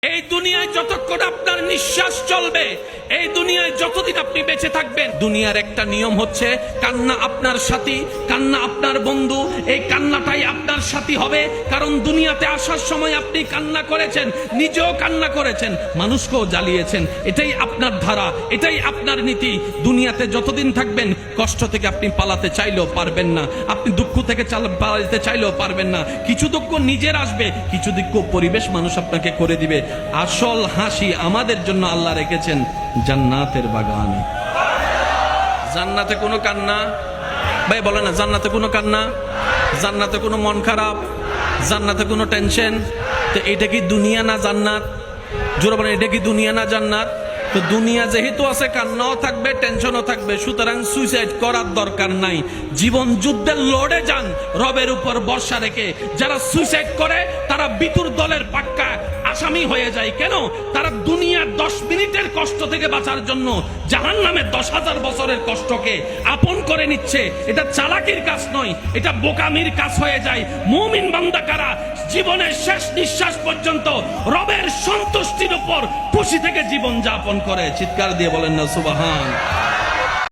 এই দুনিয়ায় যতক্ষণ আপনার নিঃশ্বাস চলবে, এই দুনিয়ায় যতদিন আপনি বেঁচে থাকবেন, দুনিয়ার একটা নিয়ম হচ্ছে কান্না আপনার সাথী, কান্না আপনার বন্ধু। এই কান্নাটাই আপনার সাথী হবে, কারণ দুনিয়াতে আসার সময় আপনি কান্না করেছেন, নিজেও কান্না করেছেন, মানুষকেও জ্বালিয়েছেন। এটাই আপনার ধারা, এটাই আপনার নীতি। দুনিয়াতে যতদিন থাকবেন কষ্ট থেকে আপনি পালাতে চাইলেও পারবেন না, আপনি দুঃখ থেকে পালাতে চাইলেও পারবেন না। কিছু দুঃখ নিজের আসবে, কিছু দুঃখ পরিবেশ মানুষ আপনাকে করে দিবে। আসল হাসি আমাদের জন্য আল্লাহ রেখেছেন জান্নাতের বাগানে। জান্নাতে কোনো কান্না, ভাই বলে না, জান্নাতে কোনো কান্না, জান্নাতে কোনো মন খারাপ, জান্নাতে কোনো টেনশন। তো এটা কি দুনিয়া না জান্নাত? জোরে বলেন, এটা কি দুনিয়া না জান্নাত? তো দুনিয়া যেহেতু আছে, কান্নাও থাকবে, টেনশনও থাকবে, সুতরাং সুইসাইড করার দরকার নাই। জীবন যুদ্ধের লড়ে যান রবের উপর ভরসা রেখে। যারা সুইসাইড করে তারা বিতুর দলের পাক্কা আসামি হয়ে যায়। কেন? তারা দুনিয়ার 10 মিনিটের কষ্ট থেকে বাঁচার জন্য জাহান্নামের 10,000 বছরের কষ্টকে আপন করে নিচ্ছে। এটা চালাকির কাজ নয়, এটা বোকামির কাজ হয়ে যায়। মুমিন বান্দা কারা? জীবনের শেষ নিঃশ্বাস পর্যন্ত রবের সন্তুষ্টির উপর খুশি থেকে জীবন যাপন করে। চিৎকার দিয়ে বলেন না সুবহান।